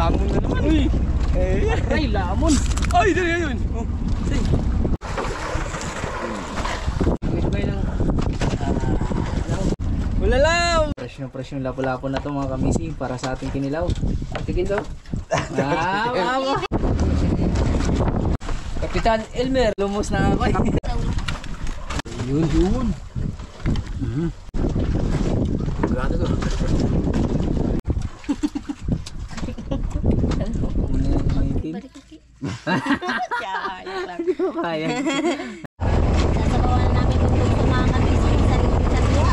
lamon na naman. Uy! Ay, lamon! Ay, dali yun! Oh. Ulalaw! Fresh yung lapo-lapo na to mga kamising para sa ating kinilaw. Tigin daw. Kapitan Elmer, lumos na ako eh. Yun. Grabe to. Kaya. Sasabawan namin kung sa mga kamising sa luwa.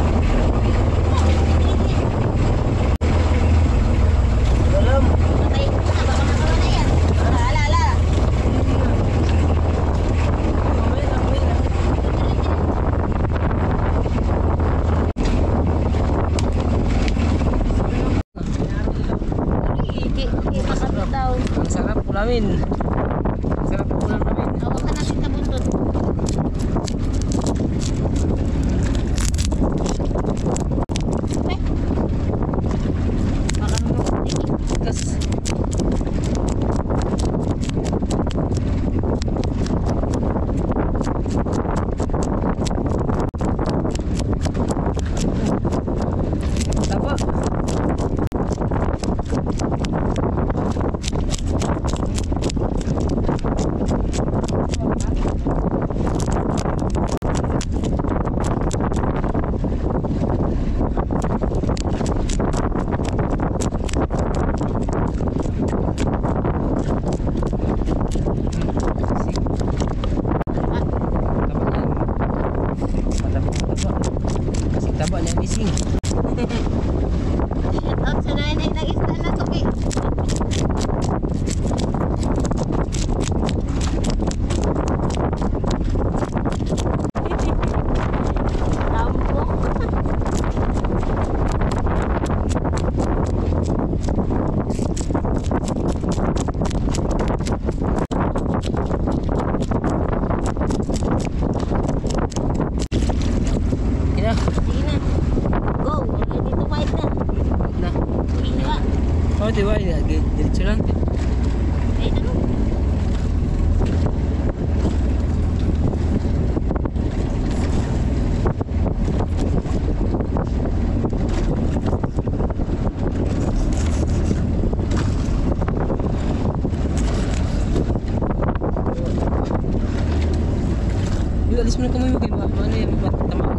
Alam. Patay ko na, baka nakawa na yan. Ala. Masarap daw. Ang sarap ulamin. Sarap ulam namin. Hawakan natin sa buntot. Parang Kas. Tapa. Taba na bising. shout out sa nanay ng isda na suki. Kina. Sige na. Go. Ready to fight na. Na. Sige na. Oh, diba? Diretso lang. Ay, ano? Yung alis mo na kamay mo kayo. Ano yan? Tamaan.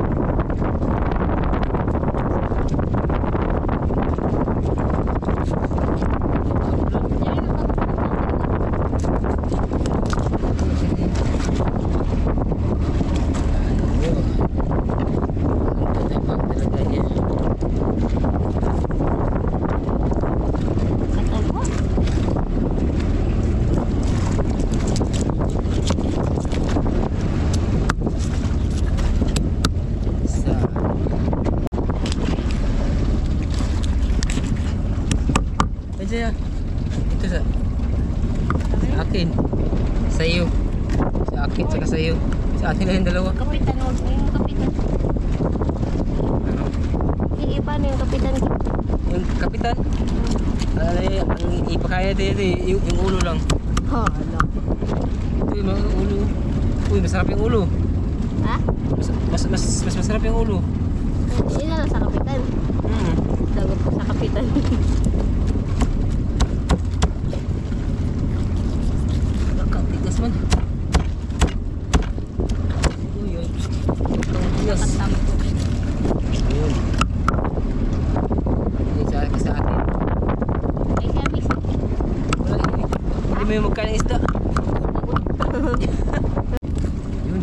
Katal mo. Aja ya. Itu sa akin. Sa iyo. Sa akin saka sa iyo. Sa atin na yung dalawa. Kapitan mo. Yung kapitan. Ano? Iiba na yung kapitan. Yung kapitan. Ang ipakaya dito yung ulo lang. Hala. Ito yung mga ulo. Uy, masarap yung ulo. Ha? Mas masarap yung ulo. Yun na lang sa kapitan. Dagot ko sa kapitan. Tigas man. Uy, yun. Tigas. Katama ko. Ayun. Hindi sa atin. Ay, kami. Wala yun. Hindi mo yung magkain ng isda. Yun.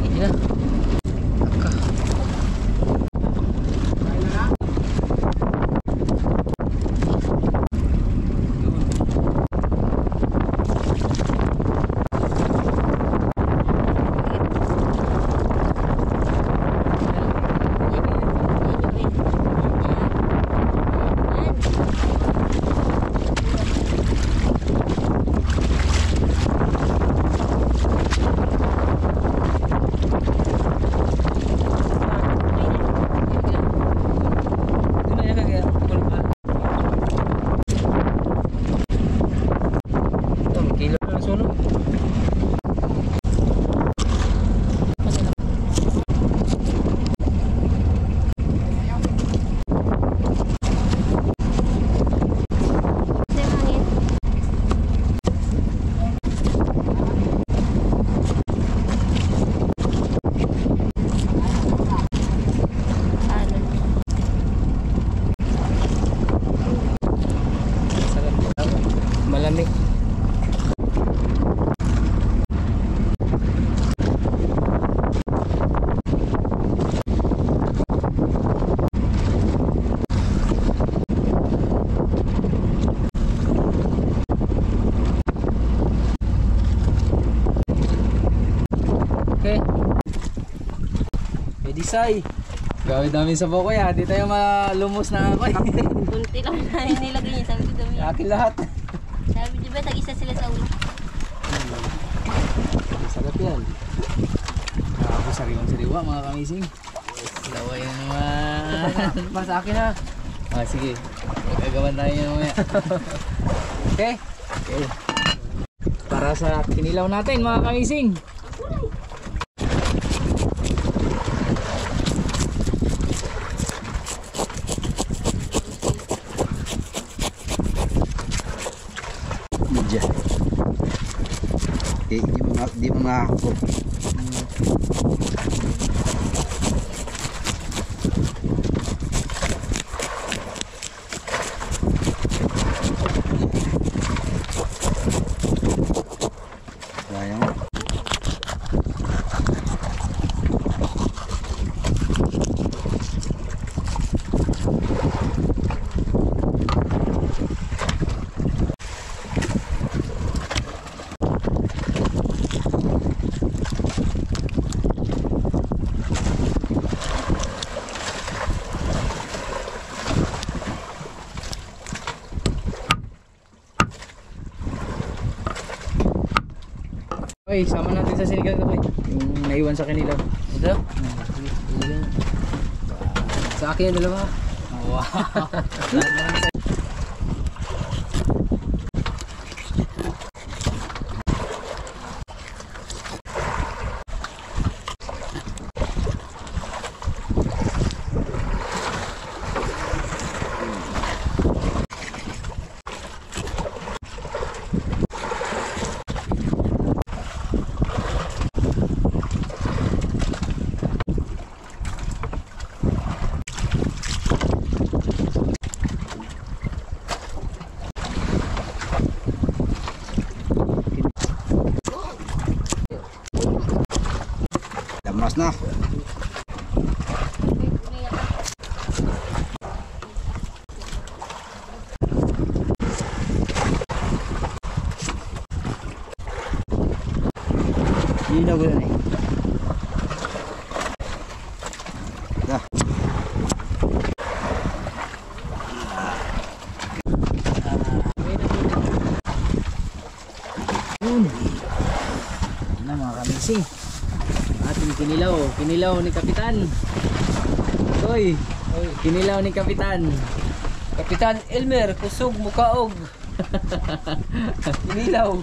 Hindi na. Aka. Say. Gawin namin sa buko ya. Di tayo malumos na ako eh. Kunti lang na nilagay niya. Sabi ko dami. Akin lahat. Sabi di ba tag-isa sila sa ulo. Sarap yan. Ako sariwang-sariwa mga kamising. Laway na naman. Mas akin ha. Ah, sige. Gagawan tayo yun mamaya. Okay? Okay. Para sa kinilaw natin mga kamising. Diyan. Di mo makakop. Sayang. Okay, sama natin sa sinigang ko. Yung naiwan sa kanila. Ito? Sa akin yung dalawa. Wow. Damas na. Ilaw ko na eh. Dah. Yun. Yun na mga kamising. Ating kinilaw ni Kapitan. Hoy, kinilaw ni Kapitan. Kapitan Elmer, kusog mukaog. Kinilaw.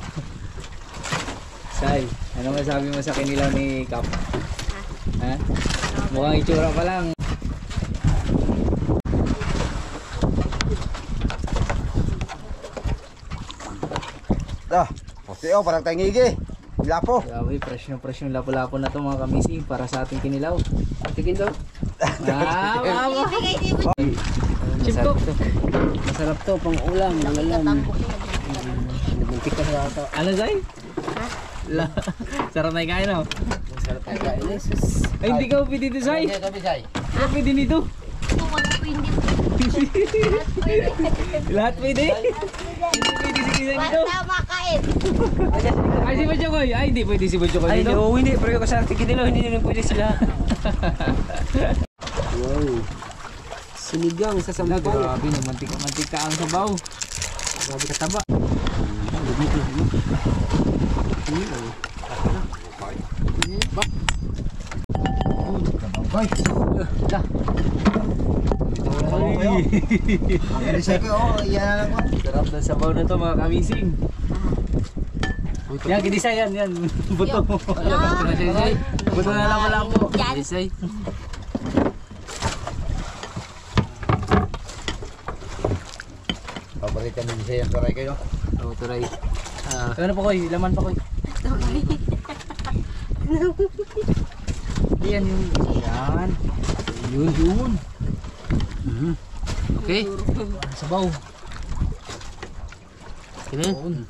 Say, ano masabi mo sa kinilaw ni Kap? Ha? Mukhang itsura pa lang. Dah. Pasti parang tangigi. Lapo. Grabe, fresh yung lapo-lapo na to mga kamising para sa ating kinilaw. Tigin daw. Mama! Ibigay di mo. Masarap to. Masarap to, pang ulam. Katambok yun. Muntik ka sa ata. Ano, Zay? Sarap na ikain, no? Sarap tayo kain. Ay, hindi ka pwede dito, Zay. Hindi kami say. Hindi ka pwede dito. Kung ano po hindi. Lahat pwede. Hindi pwede si Kisa dito. Basta makain. Ay, si Bachokoy. Ay, hindi pwede si Bachokoy Ay, dito. hindi. Pero yung kasarap tigin nila, hindi nila pwede sila. Wow. Sinigang sa sampay. Grabe, mantika ang sabaw. Grabe kataba. Koy. Dah. Ang isa ko yan ako. Sarap ng sabaw na to mga kamising. Yan, kinisa yan. Buto. Buto na lapo-lapo. Yan. Kinisay. Paborito mo siya yung taray kayo. Oo, turay. Ano pa koy? Laman pa koy. Yan yung... Yan. Yun. Okay. Sabaw. Yun.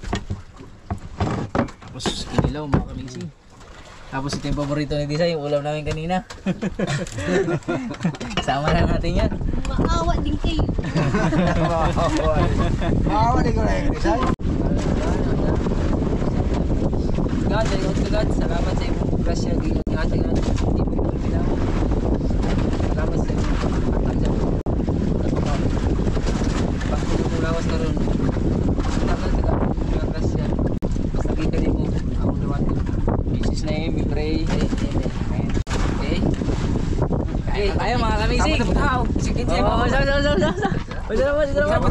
Tapos kinilaw mga kamising. Tapos ito yung paborito ni Disa, yung ulam namin kanina. Sama na natin yan. Maawa din kayo. Maawa din ko na yung design. God, salamat sa iyong grasya. Ingatan nga. Hindi mo ito pinamo. Kinsay mo.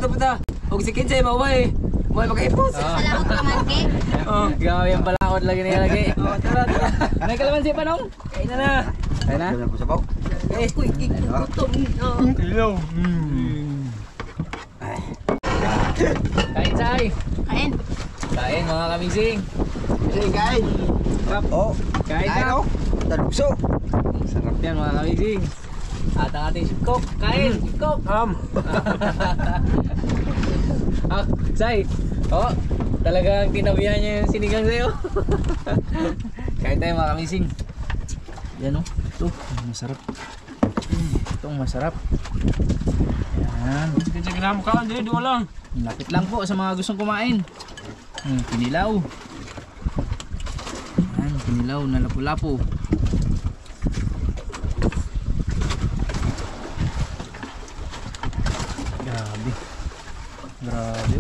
Puta. Og si Kinsay mo way. Mo magkaipos. Salamat naman, Kay. Gawa yung balakot lagi niya lagi. Tara. May kalamansi pa nung? Kain na. Kaya na? Ganun po sa baw. Uy, ikutom. Kain say! Kain. Kain mga kamising! Sige, kain. Oh, Kain kain na! oh. Talugso. Sarap yan mga kamising! At ang ating sipkok! Kain! Sipkok! Ah, say! Oh! Talagang tinabihan niya yung sinigang sa'yo! Kain tayo mga kamising! Yan o! Ito! Masarap! Itong masarap! Yan! Kinsay kinamo ka, hindi dua lang. Lapit lang po sa mga gustong kumain. Kinilaw. Yan, kinilaw na lapu-lapu. Grabe. Grabe.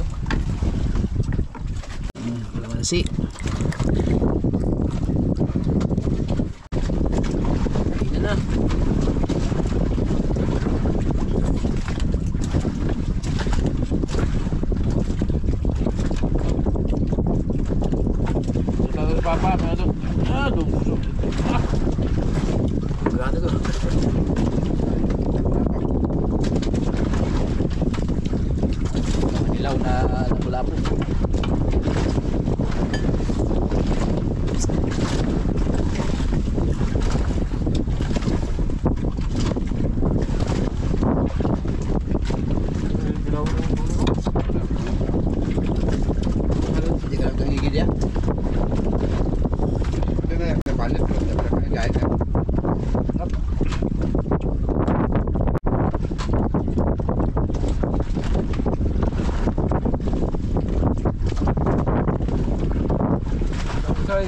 Kalamansi. Kain na. Papa, ano to? Busog. Grabe to. Kinilaw na lapu-lapu. Hindi ka lang tangigid ya. Ito na yung kapalit. Kain na. Sorry.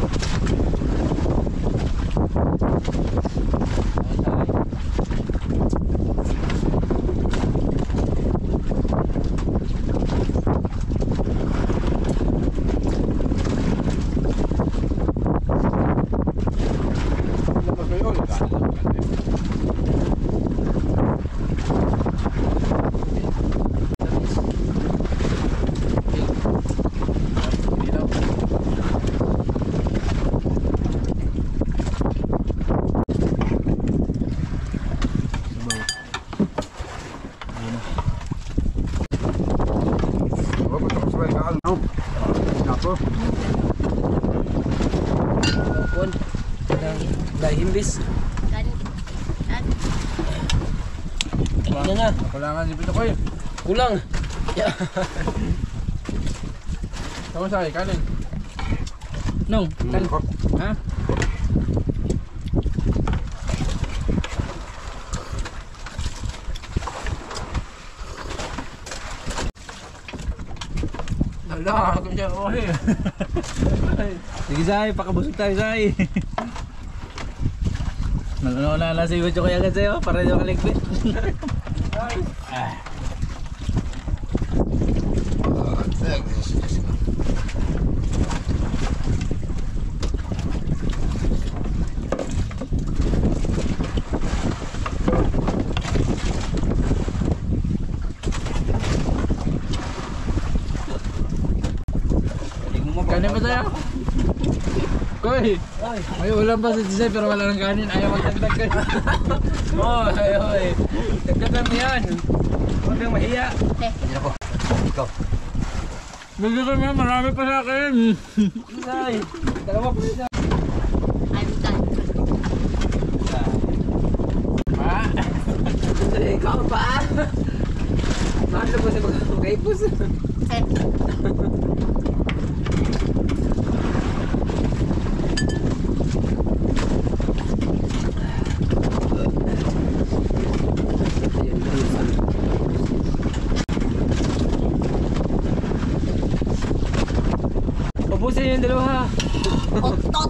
Pon. Dahil himbis. Kanin. Yan na. Kulangan si Pito Koy. Kulang. Tama sa kanin. Nung, kan. Ha? Hala, kung siya ohe. Sige say, pakabusog tayo say. Nalala na si Wicho kaya agad sa'yo para di makaligpit. Kanin ba tayo? Koy! May ulam pa si Jisay pero wala ng kanin. Ayaw magdagdag kayo. Oy. Dagdagan mo yan. Huwag kang mahiya. Hindi na po. Ikaw. Bigyan ko na, marami pa sa akin. Kinsay. Dalawa po isa. I'm done. Ikaw pa. Mahal po sa magkaipos. Ubusin yung dalawa. Tot.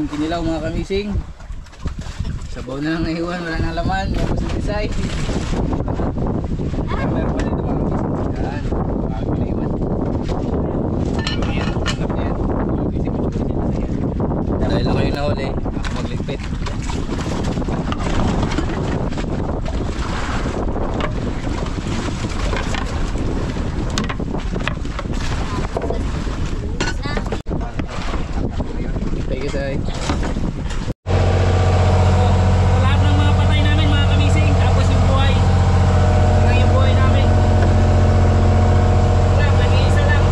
Ayun, kinilaw mga kamising. Sabaw na lang naiwan, wala nang laman. Yan po si Desai. Meron pa dito mga kamising. Yan, bago naiwan. Ayan, sarap yan. Isip ko si Desai. Dahil ako yung nahuli, ako magligpit. Thank you, Desai. Lahat ng mga patay namin mga kamising, tapos yung buhay. Lang yung buhay namin. Wala, nag-iisa lang.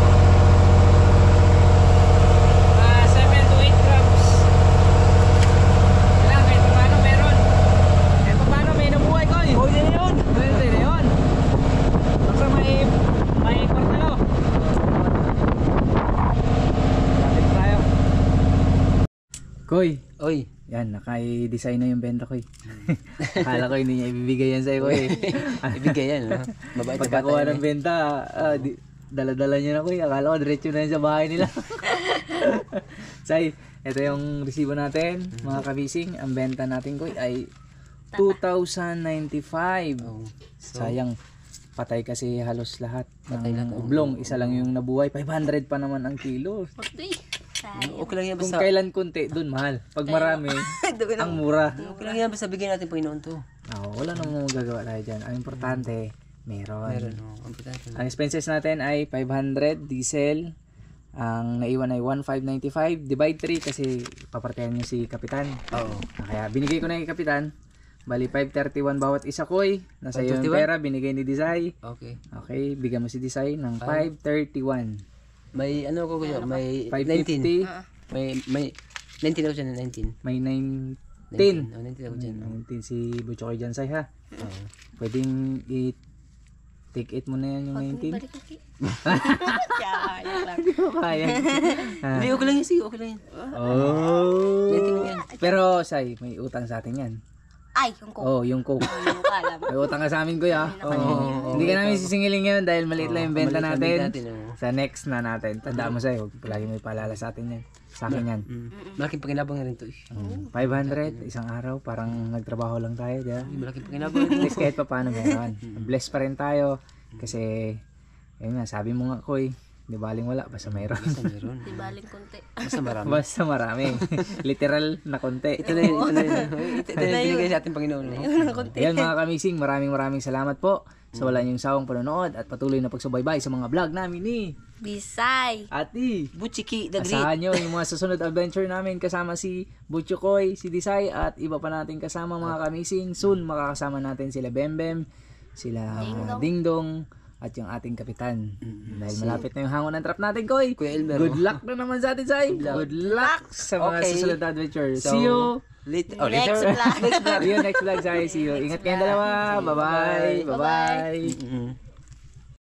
7 to 8 grams. Wala, kahit paano meron. Kahit paano may nabuhay ko eh. Pwede na yun. Pwede na yun. Basta may portalo. Lapit tayo. Koy. Oy. Yan, naka-design na yung benta ko eh. Akala ko hindi niya ibibigay yan sa'yo ko eh. Ibigay yan, no? Mabait na bata Pagkakuha yan, ng benta, dala-dala niya na ko eh. Akala ko diretso na yan sa bahay nila. Say, ito yung resibo natin, mga kabising. Ang benta natin ko ay 2,095. Oh. So, Sayang, patay kasi halos lahat Patay lahat, ng ublong. Isa lang yung nabuhay. 500 pa naman ang kilo. okay lang yan Kung basta. kailan kunti, dun mahal. Pag marami, ang mura. Okay lang yan basta bigyan natin Panginoon to. Wala namang magagawa tayo dyan. Ang importante, meron. Meron, no? Ang importante. Ang expenses natin ay 500 diesel. Ang naiwan ay 1,595. Divide 3 kasi papartihan niyo si Kapitan. Oo. Kaya binigay ko na kay Kapitan. Bali 531 bawat isa ko'y. Nasa iyo yung 531? pera, binigay ni Desai. Okay. Okay, bigyan mo si Desai ng 531. May ano ko kuya, may 550. 19. May 19 ako dyan, 19. May 19. 19. Oh, 19 ako dyan. 19 si Butchoy Jansay ha. Oo. Pwedeng take it mo na yan yung 19. Hindi ko kaya. Hindi, okay lang yan. Sige, okay lang yan. Oh. 19 lang yan. Pero, Sai, may utang sa atin yan. Ay, yung coke. Oh, yung coke. Yung kalam. May utang ka sa amin, kuya. Hindi ka namin sisingilin yun dahil maliit lang yung benta maliit lang natin. benta natin, oo. Sa next na natin. Tandaan mo, Sai, huwag palagi may paalala sa atin yan. Sa akin yan. Malaking pakinabang na rin to eh. 500, isang araw, parang nagtrabaho lang tayo, di ba? Malaking pakinabang na At rin. least kahit pa paano meron. Blessed pa rin tayo. Kasi, yun nga, sabi mo nga, Koy, di baling wala, basta mayroon. Basta meron. Di baling konti. Basta marami. Basta marami. Literal na konti. Ito na yun, ito na yun. Ito na yun, binigay sa ating Panginoon. no? Ayan mga kamising, maraming salamat po sa wala niyong sawang panonood at patuloy na pagsubaybay sa mga vlog namin ni Bisay. Ati. Butchiki, the great. Asahan nyo yung mga susunod adventure namin kasama si Butchukoy, si Desai at iba pa natin kasama mga kamising. Soon makakasama natin sila Bembem, sila Dingdong at yung ating kapitan. Dahil malapit na yung hangon ng trap natin, Koy. Kuya Elmer. Good luck na naman sa atin, Sai. Good luck sa mga Okay. susunod na adventure. So, See you. Later. Next vlog. See you next vlog, Sai. See you. Ingat kayong dalawa. Bye-bye. Bye-bye. Mm-hmm.